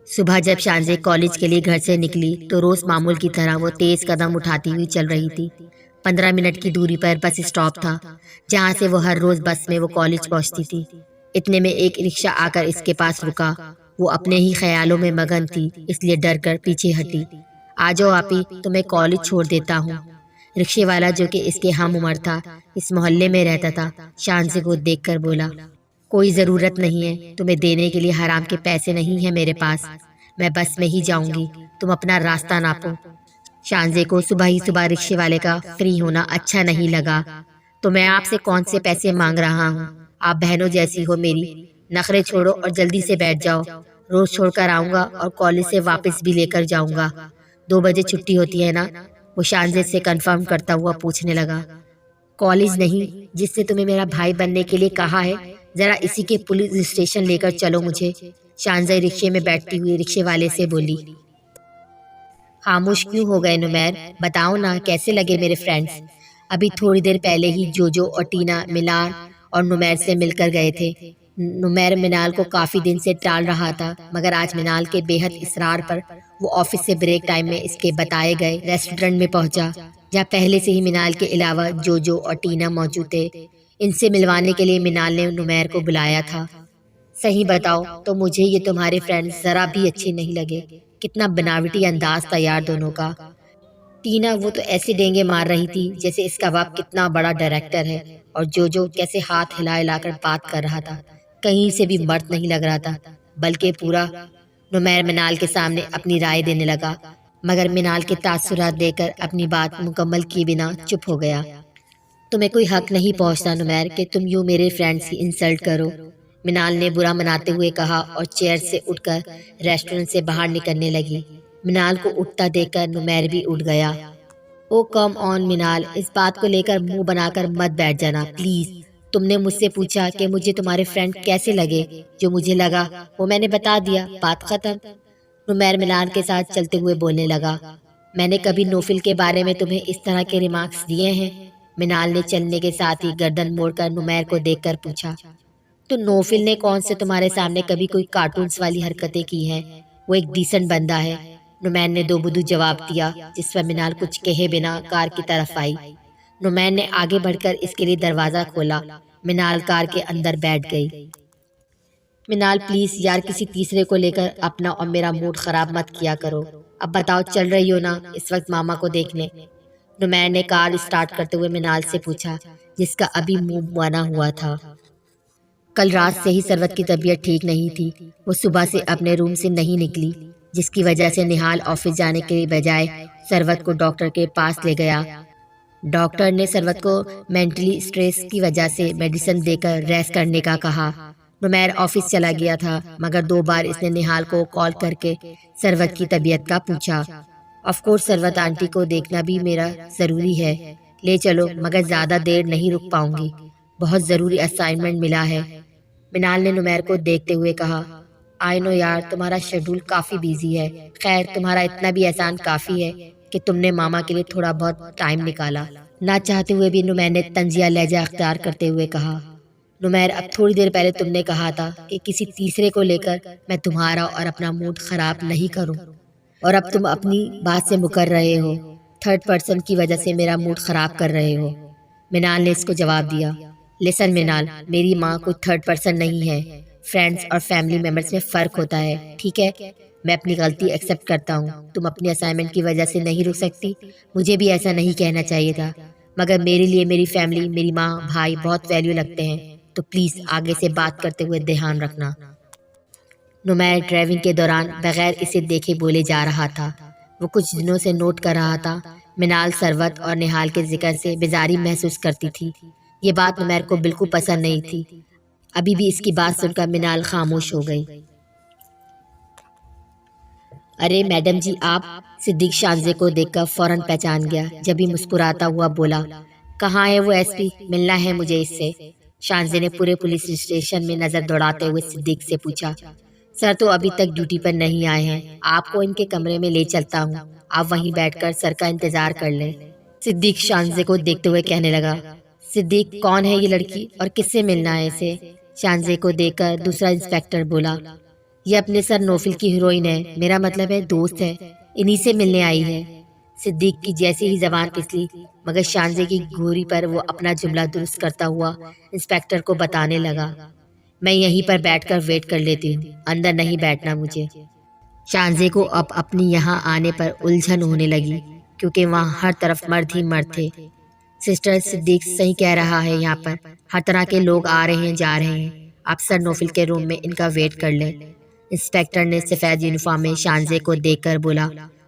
صبح جب شانزے کالج کے لیے گھر سے نکلی تو روز معمول کی طرح وہ تیز قدم اٹھاتی ہوئی چل رہی تھی۔ 15 منٹ کی دوری پر بس اسٹاپ تھا جہاں سے وہ ہر روز بس میں وہ کالج پہنچتی تھی۔ اتنے میں ایک رکشہ آ کر اس کے پاس رکا۔ وہ اپنے ہی خیالوں میں مگن تھی، اس لیے ڈر کر پیچھے ہٹی۔ آ جاؤ آپی، تو میں کالج چھوڑ دیتا ہوں۔ رکشے والا جو کہ اس کے ہم عمر تھا، اس محلے میں رہتا تھا، شانزے کو دیکھ کر بولا، کوئی ضرورت نہیں ہے، تمہیں دینے کے لیے حرام کے پیسے نہیں ہیں میرے پاس، میں بس میں ہی جاؤں گی، تم اپنا راستہ ناپو۔ شانزے کو صبح ہی صبح رکشے والے کا فری ہونا اچھا نہیں لگا۔ تو میں آپ سے کون سے پیسے مانگ رہا ہوں؟ آپ بہنوں جیسی ہو میری، نخرے چھوڑو اور جلدی سے بیٹھ جاؤ، روز چھوڑ کر آؤں گا اور کالج سے واپس بھی لے کر جاؤں گا۔ 2 بجے چھٹی ہوتی ہے نا؟ وہ شانزے سے کنفرم کرتا ہوا پوچھنے لگا۔ کالج نہیں، جس سے تمہیں میرا بھائی بننے کے لیے کہا ہے، ذرا اسی کے پولیس اسٹیشن لے کر چلو مجھے۔ شانزے رکشے میں بیٹھتی ہوئی رکشے والے سے بولی۔ خاموش کیوں ہو گئے نمیر؟ بتاؤ نا کیسے لگے میرے فرینڈز؟ ابھی تھوڑی دیر پہلے ہی جوجو اور ٹینا منال اور نمیر سے مل کر گئے تھے۔ نمیر منال کو کافی دن سے ٹال رہا تھا، مگر آج منال کے بے حد اصرار پر وہ آفس سے بریک ٹائم میں اس کے بتائے گئے ریسٹورنٹ میں پہنچا، جہاں پہلے سے ہی منال کے علاوہ جوجو اور ٹینا موجود تھے۔ ان سے ملوانے کے لیے منال نے نمیر کو بلایا تھا۔ صحیح بتاؤ تو مجھے یہ تمہارے فرینڈز ذرا بھی اچھے نہیں لگے، کتنا بناوٹی انداز تھا یار دونوں کا۔ ٹینا وہ تو ایسے ڈینگے مار رہی تھی جیسے اس کا باپ کتنا بڑا ڈائریکٹر ہے، اور جوجو کیسے ہاتھ ہلا ہلا کر بات کر رہا تھا، کہیں سے بھی مرد نہیں لگ رہا تھا، بلکہ پورا۔ نمیر منال کے سامنے اپنی رائے دینے لگا، مگر منال کے تاثرات دے کر اپنی بات مکمل کیے بنا چپ ہو گیا۔ تمہیں کوئی حق نہیں پہنچتا نمیر کہ تم یوں میرے فرینڈز کی انسلٹ کرو، منال نے برا مناتے ہوئے کہا اور چیئر سے اٹھ کر ریسٹورنٹ سے باہر نکلنے لگی۔ منال کو اٹھتا دیکھ کر نمیر بھی اٹھ گیا۔ او کم آن منال، اس بات کو لے کر منہ بنا کر مت بیٹھ جانا پلیز۔ تم نے مجھ سے پوچھا کہ مجھے تمہارے فرینڈ کیسے لگے، جو مجھے لگا وہ میں نے بتا دیا، بات ختم۔ نمیر منال کے ساتھ چلتے ہوئے بولنے لگا، میں نے کبھی نوفل کے بارے میں تمہیں اس طرح کے ریمارکس دیے ہیں؟ منال نے چلنے کے ساتھ ہی گردن موڑ کر نمیر کو دیکھ کر پوچھا۔ تو نوفل نے کون سے تمہارے سامنے کبھی کوئی کارٹونز والی حرکتیں کی ہیں؟ وہ ایک ڈیسنٹ بندہ ہے، نمیر نے دو بدو جواب دیا، جس پر منال کچھ کہے بنا کار کی طرف آئی۔ نمیر نے آگے بڑھ کر اس کے لیے دروازہ کھولا۔ منال کار کے اندر بیٹھ گئی۔ منال پلیز یار کسی تیسرے کو لے کر اپنا اور میرا موڈ خراب مت کیا کرو۔ اب بتاؤ چل رہی ہو نا اس وقت ماما کو دیکھنے؟ نمیر نے کار اسٹارٹ کرتے ہوئے منال سے پوچھا، جس کا ابھی منہ بنا ہوا تھا۔ کل رات سے ہی سروت کی طبیعت ٹھیک نہیں تھی، وہ صبح سے اپنے روم سے نہیں نکلی، جس کی وجہ سے نہال آفس جانے کے بجائے سروت کو ڈاکٹر کے پاس لے گیا۔ ڈاکٹر نے سروت کو مینٹلی سٹریس کی وجہ سے میڈیسن دے کر ریسٹ کرنے کا کہا۔ نمیر آفس چلا گیا تھا، مگر 2 بار اس نے نہال کو کال کر کے سروت کی طبیعت کا پوچھا۔ آف کورس سروت آنٹی کو دیکھنا بھی میرا ضروری ہے، لے چلو، مگر زیادہ دیر نہیں رک پاؤں گی، بہت ضروری اسائنمنٹ ملا ہے۔ منال نے نمیر کو دیکھتے ہوئے کہا، آئی نو یار تمہارا شیڈول کافی بیزی ہے، خیر تمہارا اتنا بھی احسان کافی ہے کہ تم نے ماما کے لیے تھوڑا بہت ٹائم نکالا۔ نہ چاہتے ہوئے بھی نمیر نے طنزیہ لہجہ اختیار کرتے ہوئے کہا، نمیر اب تھوڑی دیر پہلے تم نے کہا تھا کہ کسی تیسرے کو لے کر میں تمہارا اور اپنا موڈ خراب نہیں کروں، اور اب تم اپنی بات سے مکر رہے ہو، 3rd پرسن کی وجہ سے میرا موڈ خراب کر رہے ہو۔ منال نے اس کو جواب دیا، لسن منال، میری ماں کوئی 3rd پرسن نہیں ہے، فرینڈز اور فیملی ممبرز میں فرق ہوتا ہے، ٹھیک ہے؟ میں اپنی غلطی ایکسیپٹ کرتا ہوں، تم اپنی اسائنمنٹ کی وجہ سے نہیں رک سکتی، مجھے بھی ایسا نہیں کہنا چاہیے تھا، مگر میرے لیے میری فیملی، میری ماں بھائی بہت ویلیو لگتے ہیں، تو پلیز آگے سے بات کرتے ہوئے دھیان رکھنا۔ نمیر ڈرائیونگ کے دوران بغیر اسے دیکھے بولے جا رہا تھا۔ وہ کچھ دنوں سے نوٹ کر رہا تھا، منال سروت اور نہال کے ذکر سے بیزاری محسوس کرتی تھی۔ یہ بات نمیر کو بالکل پسند نہیں تھی۔ ابھی بھی اس کی بات سن کر منال خاموش ہو گئی۔ ارے میڈم جی آپ؟ صدیق شانزے کو دیکھ کر فوراً پہچان گیا، جب ہی مسکراتا ہوا بولا، کہاں ہے وہ ایس پی؟ ملنا ہے مجھے اس سے۔ شانزے نے پورے پولیس اسٹیشن میں نظر دوڑاتے ہوئے صدیق سے پوچھا، سر تو ابھی تک ڈیوٹی پر نہیں آئے ہیں، آپ کو ان کے کمرے میں لے چلتا ہوں، آپ وہیں بیٹھ کر سر کا انتظار کر لیں۔ صدیق شانزے کو دیکھتے ہوئے کہنے لگا، صدیق کون ہے یہ لڑکی اور کس سے ملنا ہے اسے؟ شانزے کو دیکھ کر دوسرا انسپیکٹر بولا، یہ اپنے سر نوفل کی ہیروئن ہے، میرا مطلب ہے دوست ہے، انہی سے ملنے آئی ہے۔ صدیق کی جیسی ہی زبان پھسلی، مگر شانزے کی گھوری پر وہ اپنا جملہ درست کرتا ہوا انسپیکٹر کو بتانے لگا، میں یہیں پر بیٹھ کر ویٹ کر لیتی ہوں، اندر نہیں بیٹھنا مجھے۔ شانزے کو اب اپنی یہاں آنے پر الجھن ہونے لگی، کیونکہ وہاں ہر طرف مرد ہی مرد تھے۔ سسٹر صدیق صحیح کہہ رہا ہے، یہاں پر ہر طرح کے لوگ آ رہے ہیں جا رہے ہیں، آپ سر نوفل کے روم میں ان کا ویٹ کر لیں۔ انسپیکٹر نے سفید یونیفارم میں شانزے کو دیکھ کر بولا،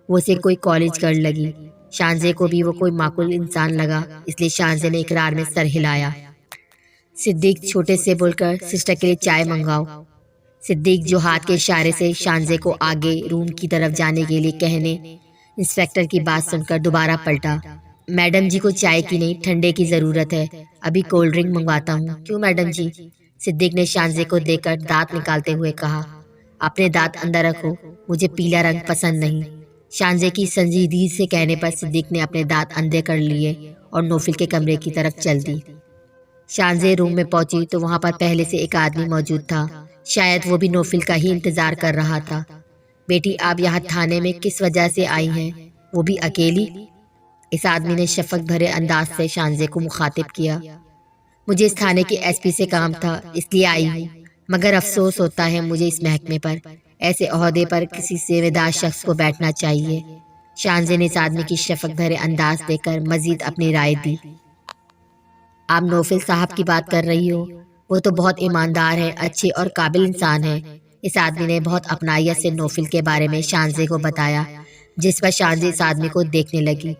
وہ اسے کوئی کالج گرل لگی۔ شانزے کو بھی وہ کوئی معقول انسان لگا، اس لیے شانزے نے اقرار میں سر ہلایا۔ صدیق چھوٹے سے بول کر سسٹر کے لیے چائے منگواؤ۔ صدیق جو ہاتھ کے اشارے سے شانزے کو آگے روم کی طرف جانے کے لیے کہنے، انسپیکٹر کی بات سن کر دوبارہ پلٹا، میڈم جی کو چائے کی نہیں ٹھنڈے کی ضرورت ہے، ابھی کولڈ ڈرنک منگواتا ہوں۔ کیوں میڈم جی؟ صدیق نے شانزے کو دیکھ کر دانت نکالتے ہوئے کہا، اپنے دانت اندر رکھو، مجھے پیلا رنگ پسند نہیں۔ شانزے کی سنجیدگی سے کہنے پر صدیق نے اپنے دانت اندر کر لیے اور نوفل کے کمرے کی طرف چل دی۔ شانزے روم میں پہنچی تو وہاں پر پہلے سے ایک آدمی موجود تھا، شاید وہ بھی نوفل کا ہی انتظار کر رہا تھا۔ بیٹی آپ یہاں تھانے میں کس وجہ سے آئی ہیں، وہ بھی اکیلی؟ اس آدمی نے شفقت بھرے انداز سے شانزے کو مخاطب کیا، مجھے اس تھانے کے ایس پی سے کام تھا، اس لیے آئی ہوں، مگر افسوس ہوتا ہے مجھے اس محکمے پر ایسے عہدے پر کسی ذمہ دار شخص کو بیٹھنا چاہیے۔ شانزے نے اس آدمی کی شفقت بھرے انداز دیکھ کر مزید اپنی رائے دی۔ آپ نوفل صاحب کی بات کر رہی ہو، وہ تو بہت ایماندار ہے، اچھے اور قابل انسان ہے۔ اس آدمی نے بہت اپنائیت سے نوفل کے بارے میں شانزے کو بتایا، جس پر شانزے اس آدمی کو دیکھنے لگی۔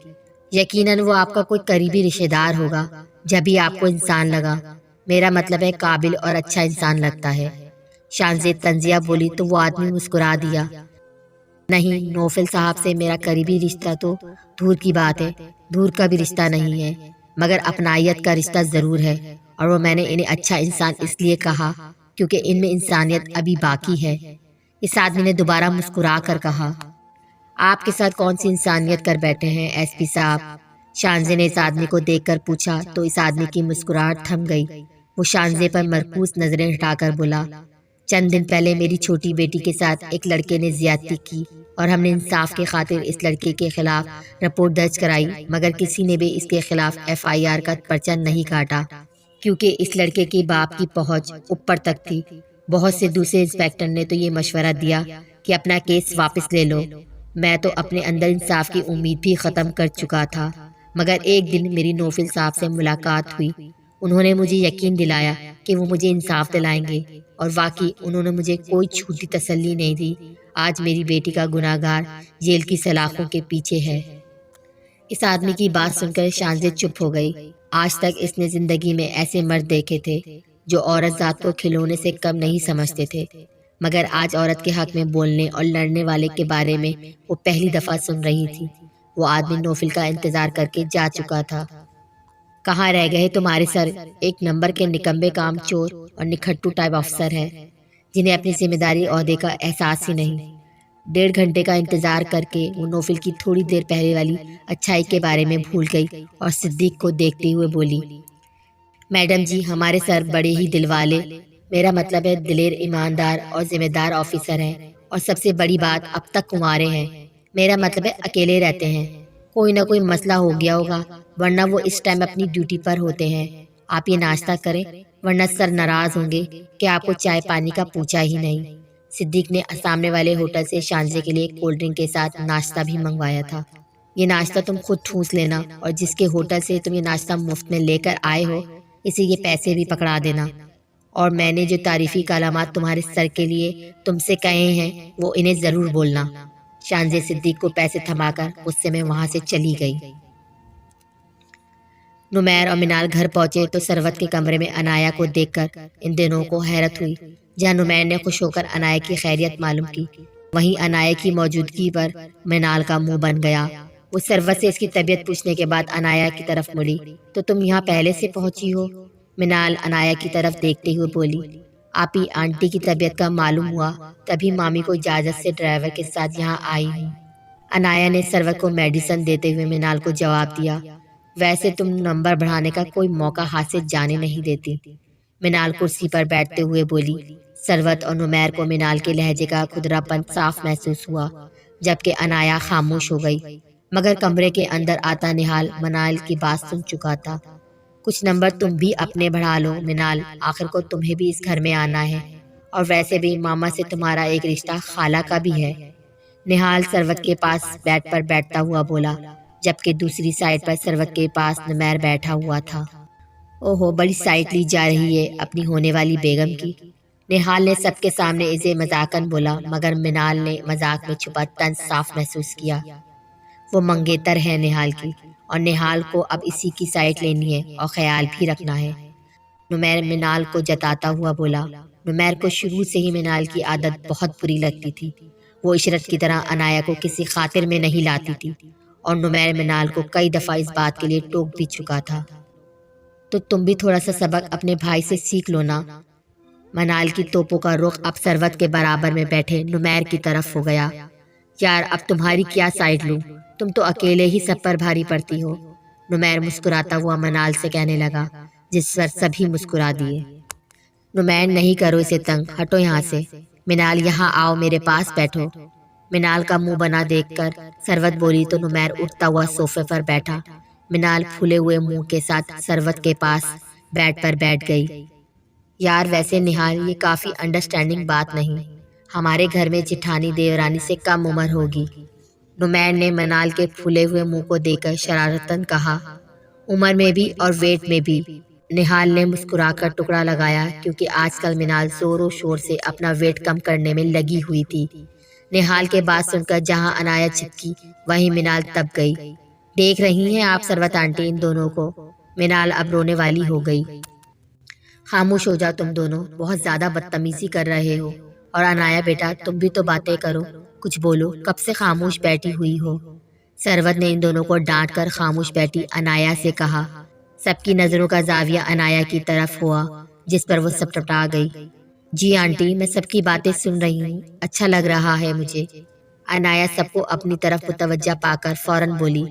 یقیناً وہ آپ کا کوئی قریبی رشتہ دار ہوگا، جبھی آپ کو انسان لگا، میرا مطلب ہے قابل اور اچھا انسان لگتا ہے۔ شانزے تنزیہ بولی تو وہ آدمی مسکرا دیا، نہیں، نوفل صاحب سے میرا قریبی رشتہ تو دور کی بات ہے، دور کا بھی رشتہ نہیں ہے، مگر اپنائیت کا رشتہ ضرور ہے، اور وہ میں نے انہیں اچھا انسان اس لیے کہا کیونکہ ان میں انسانیت ابھی باقی ہے۔ اس آدمی نے دوبارہ مسکرا کر کہا، آپ کے ساتھ کون سی انسانیت کر بیٹھے ہیں ایس پی صاحب؟ شانزے نے اس آدمی کو دیکھ کر پوچھا تو اس آدمی کی مسکراہٹ تھم گئی۔ وہ شانزے پر مرکوز نظریں ہٹا کر بولا، چند دن پہلے میری چھوٹی بیٹی کے ساتھ ایک لڑکے نے زیادتی کی اور ہم نے انصاف کی خاطر اس لڑکے کے خلاف رپورٹ درج کرائی، مگر کسی نے بھی اس کے خلاف ایف آئی آر کا پرچہ نہیں کاٹا، کیونکہ اس لڑکے کے باپ کی پہنچ اوپر تک تھی۔ بہت سے دوسرے انسپیکٹر نے تو یہ مشورہ دیا کہ اپنا کیس واپس لے لو، میں تو اپنے اندر انصاف کی امید بھی ختم کر چکا تھا، مگر ایک دن میری نوفل صاحب سے ملاقات ہوئی، انہوں نے مجھے یقین دلایا کہ وہ مجھے انصاف دلائیں گے، اور واقعی انہوں نے مجھے کوئی جھوٹی تسلی نہیں دی۔ آج میری بیٹی کا گناہ گار جیل کی سلاخوں کے پیچھے ہے۔ اس آدمی کی بات سن کر شانزے چپ ہو گئی۔ آج تک اس نے زندگی میں ایسے مرد دیکھے تھے جو عورت ذات کو کھلونے سے کم نہیں سمجھتے تھے، مگر آج عورت کے حق میں بولنے اور لڑنے والے کے بارے میں وہ پہلی دفعہ سن رہی تھی۔ وہ آدمی نوفل کا انتظار کر کے جا چکا تھا۔ کہاں رہ گئے تمہارے سر؟ ایک نمبر کے نکمبے کام چور اور نکھٹو ٹائپ افسر ہے، جنہیں اپنی ذمہ داری عہدے کا احساس ہی نہیں۔ 1.5 گھنٹے کا انتظار کر کے وہ نوفل کی تھوڑی دیر پہلے والی اچھائی کے بارے میں بھول گئی اور صدیق کو دیکھتے ہوئے بولی، میڈم جی ہمارے سر بڑے ہی دل والے، میرا مطلب ہے دلیر، ایماندار اور ذمہ دار آفیسر ہیں، اور سب سے بڑی بات اب تک کنوارے ہیں، میرا مطلب ہے اکیلے رہتے ہیں۔ کوئی نہ کوئی مسئلہ ہو گیا ہوگا، ورنہ وہ اس ٹائم اپنی ڈیوٹی پر ہوتے ہیں۔ آپ یہ ناشتہ کریں، ورنہ سر ناراض ہوں گے کہ آپ کو چائے پانی کا پوچھا ہی نہیں۔ صدیق نے سامنے والے ہوٹل سے شانزے کے لیے کولڈ ڈرنک کے ساتھ ناشتہ بھی منگوایا تھا۔ یہ ناشتہ تم خود ٹھونس لینا، اور جس کے ہوٹل سے تم یہ ناشتہ مفت میں لے کر آئے ہو اسے یہ پیسے بھی پکڑا دینا، اور میں نے جو تعریفی کلمات تمہارے سر کے لیے تم سے کہے ہیں وہ انہیں ضرور بولنا۔ شانزے صدیق کو پیسے تھما کر غصے میں وہاں سے چلی گئی۔ نمیر اور منال گھر پہنچے تو سروت کے کمرے میں انایا کو دیکھ کر ان دونوں کو حیرت ہوئی۔ جہاں نمیر نے خوش ہو کر انایا کی خیریت معلوم کی، وہیں انایا کی موجودگی پر منال کا منہ بن گیا۔ وہ سروت سے اس کی طبیعت پوچھنے کے بعد انایا کی طرف مڑی تو تم یہاں پہلے سے پہنچی ہو؟ منال انایا کی طرف دیکھتے ہوئے بولی، آپ ہی آنٹی کی طبیعت کا معلوم ہوا تبھی مامی کو اجازت سے ڈرائیور کے ساتھ یہاں آئی ہوں۔ انایا نے سروت کو میڈیسن دیتے ہوئے منال کو جواب دیا، ویسے تم نمبر بڑھانے کا کوئی موقع ہاتھ سے جانے نہیں دیتی۔ منال کرسی پر بیٹھتے ہوئے بولی۔ ثروت اور نمیر کو منال کے لہجے کا کھدرا پن صاف محسوس ہوا، جبکہ عنایا خاموش ہو گئی، مگر کمرے کے اندر آتا نہال منال کی بات سن چکا تھا۔ کچھ نمبر تم بھی اپنے بڑھا لو منال، آخر کو تمہیں بھی اس گھر میں آنا ہے، اور ویسے بھی ماما سے تمہارا ایک رشتہ خالہ کا بھی ہے۔ نہال ثروت کے پاس بیڈ پر بیٹھتا ہوا بولا، جبکہ دوسری سائڈ پر ثروت کے پاس نمیر بیٹھا ہوا تھا۔ اوہو، بڑی سائٹ لی جا رہی ہے اپنی ہونے والی بیگم کی، نہال نے سب کے سامنے اسے مذاقن بولا، مگر منال نے مذاق میں چھپا طنز صاف محسوس کیا۔ وہ منگیتر ہے نہال کی، اور نہال کو اب اسی کی سائٹ لینی ہے اور خیال بھی رکھنا ہے، نمیر منال کو جتاتا ہوا بولا۔ نمیر کو شروع سے ہی منال کی عادت بہت بری لگتی تھی، وہ عشرت کی طرح عنایا کو کسی خاطر میں نہیں لاتی تھی، اور نمیر منال کو کئی دفعہ اس بات کے لیے ٹوک بھی چکا تھا۔ تو تم بھی تھوڑا سا سبق اپنے بھائی سے سیکھ لو نا۔ منال کی توپوں کا رخ اب ثروت کے برابر میں بیٹھے نمیر کی طرف ہو گیا۔ یار اب تمہاری کیا سائڈ لوں، تم تو اکیلے ہی سب پر بھاری پڑتی ہو، نمیر مسکراتا ہوا منال سے کہنے لگا، جس پر سبھی مسکرا دیے۔ نمیر نہیں کرو اسے تنگ، ہٹو یہاں سے، منال یہاں آؤ میرے پاس بیٹھو۔ منال کا منہ بنا دیکھ کر ثروت بولی تو نمیر اٹھتا ہوا صوفے پر بیٹھا۔ منال پھولے ہوئے منہ کے ساتھ ثروت کے پاس بیڈ پر بیٹھ گئی۔ یار ویسے نہال یہ کافی انڈرسٹینڈنگ بات نہیں، ہمارے گھر میں جٹھانی دیورانی سے کم عمر ہوگی، نمیر نے منال کے پھولے ہوئے منہ کو دیکھ کر شرارتاً کہا۔ عمر میں بھی اور ویٹ میں بھی، نہال نے مسکرا کر ٹکڑا لگایا، کیونکہ آج کل منال زور و شور سے اپنا ویٹ کم کرنے میں لگی ہوئی تھی۔ نہال کے بات سن کر جہاں عنایا چپکی وہیں منال تب گئی۔ دیکھ رہی ہیں آپ ثروت آنٹی ان دونوں کو، منال اب رونے والی ہو گئی۔ خاموش ہو جاؤ تم دونوں، بہت زیادہ بدتمیزی کر رہے ہو، اور عنایا بیٹا تم بھی تو باتیں کرو، کچھ بولو، کب سے خاموش بیٹھی ہوئی ہو۔ ثروت نے ان دونوں کو ڈانٹ کر خاموش بیٹھی عنایا سے کہا۔ سب کی نظروں کا زاویہ عنایا کی طرف ہوا، جس پر وہ سٹپٹا گئی۔ جی آنٹی میں سب کی باتیں سن رہی ہوں، اچھا لگ رہا ہے مجھے۔ عنایا سب کو اپنی طرف متوجہ پا کر فوراً بولی،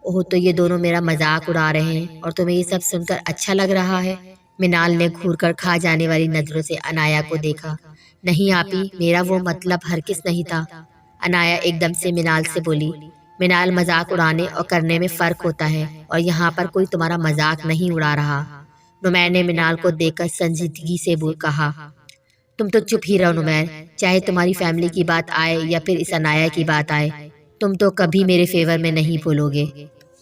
اوہ تو یہ دونوں میرا مذاق اڑا رہے ہیں اور تمہیں یہ سب سن کر اچھا لگ رہا ہے؟ منال نے گھور کر کھا جانے والی نظروں سے عنایا کو دیکھا۔ نہیں آپی، میرا وہ مطلب ہرگز نہیں تھا، عنایا ایک دم سے منال سے بولی۔ منال مذاق اڑانے اور کرنے میں فرق ہوتا ہے، اور یہاں پر کوئی تمہارا مذاق نہیں اڑا رہا، نمیر نے منال کو دیکھ کر سنجیدگی سے کہا۔ تم تو چپ ہی رہو نمیر، چاہے تمہاری فیملی کی بات آئے یا پھر اس عنایا کی بات آئے، تم تو کبھی میرے فیور میں نہیں بولو گے،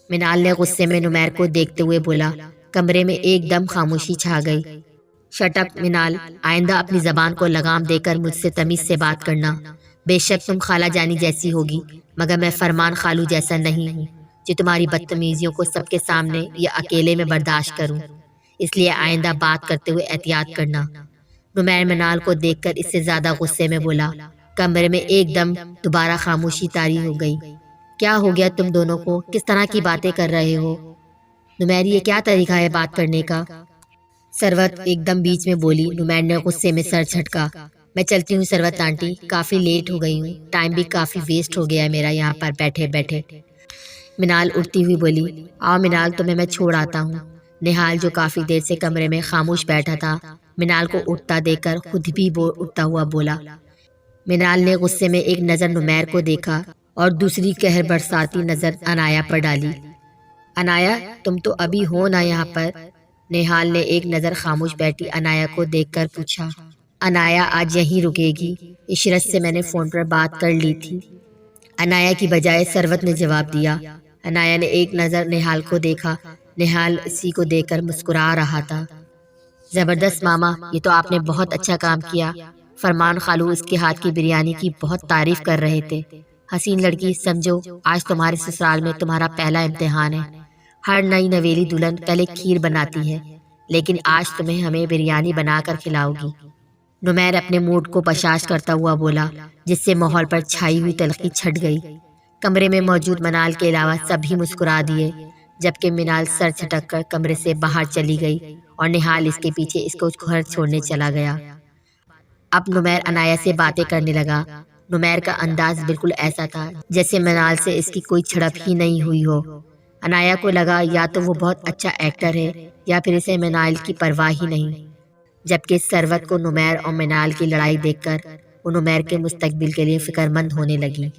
منال نے غصے میں نمیر کو دیکھتے ہوئے بولا۔ کمرے میں ایک دم خاموشی چھا گئی۔ شٹ اپ منال، آئندہ اپنی زبان کو لگام دے کر مجھ سے تمیز سے بات کرنا، بے شک تم خالہ جانی جیسی ہوگی، مگر میں فرمان خالو جیسا نہیں ہوں جو تمہاری بدتمیزیوں کو سب کے سامنے یا اکیلے میں برداشت کروں، اس لیے آئندہ بات کرتے ہوئے احتیاط کرنا، نمیر منال کو دیکھ کر اس سے زیادہ غصے میں بولا۔ کمرے میں ایک دم دوبارہ خاموشی طاری ہو گئی۔ کیا ہو گیا تم دونوں کو، کس طرح کی باتیں کر رہے ہو؟ نمیر یہ کیا طریقہ ہے بات کرنے کا؟ ثروت ایک دم بیچ میں بولی۔ نمیر نے غصے میں سر جھٹکا۔ میں چلتی ہوں ثروت آنٹی، کافی لیٹ ہو گئی ہوں، ٹائم بھی کافی ویسٹ ہو گیا ہے میرا یہاں پر بیٹھے بیٹھے، منال اٹھتی ہوئی بولی۔ آؤ منال تمہیں میں چھوڑ آتا ہوں۔ نہال جو کافی دیر سے کمرے میں خاموش بیٹھا تھا، منال کو اٹھتا دیکھ کر خود بھی اٹھتا ہوا بولا۔ منال نے غصے میں ایک نظر نمیر کو دیکھا اور دوسری قہر برساتی نظر عنایا پر ڈالی۔ عنایا تم تو ابھی ہو نا یہاں پر؟ نہال نے ایک نظر خاموش بیٹھی عنایا کو دیکھ کر پوچھا۔ عنایا آج یہیں رکے گی، عشرت سے میں نے فون پر بات کر لی تھی، عنایا کی بجائے ثروت نے جواب دیا۔ عنایا نے ایک نظر نہال کو دیکھا، نہال اسی کو دیکھ کر مسکرا رہا تھا۔ زبردست ماما، یہ تو آپ نے بہت اچھا کام کیا، فرمان خالو اس کے ہاتھ کی بریانی کی بہت تعریف کر رہے تھے۔ حسین لڑکی، سمجھو آج تمہارے سسرال میں تمہارا پہلا امتحان ہے۔ ہر نئی نویلی دلہن پہلے کھیر بناتی ہے، لیکن آج تمہیں ہمیں بریانی بنا کر کھلاؤ گی، نمیر اپنے موڈ کو بشاش کرتا ہوا بولا، جس سے ماحول پر چھائی ہوئی تلخی چھٹ گئی۔ کمرے میں موجود منال کے علاوہ سبھی مسکرا دیے، جبکہ منال سر جھٹک کر کمرے سے باہر چلی گئی اور نہال اس کے پیچھے اس کو گھر چھوڑنے چلا گیا۔ اب نمیر عنایا سے باتیں کرنے لگا۔ نمیر کا انداز بالکل ایسا تھا جیسے منال سے اس کی کوئی جھڑپ ہی نہیں ہوئی ہو۔ عنایا کو لگا یا تو وہ بہت اچھا ایکٹر ہے یا پھر اسے منال کی پرواہ ہی نہیں۔ جبکہ ثروت کو نمیر اور منال کی لڑائی دیکھ کر وہ نمیر کے مستقبل کے لیے فکر مند ہونے لگی۔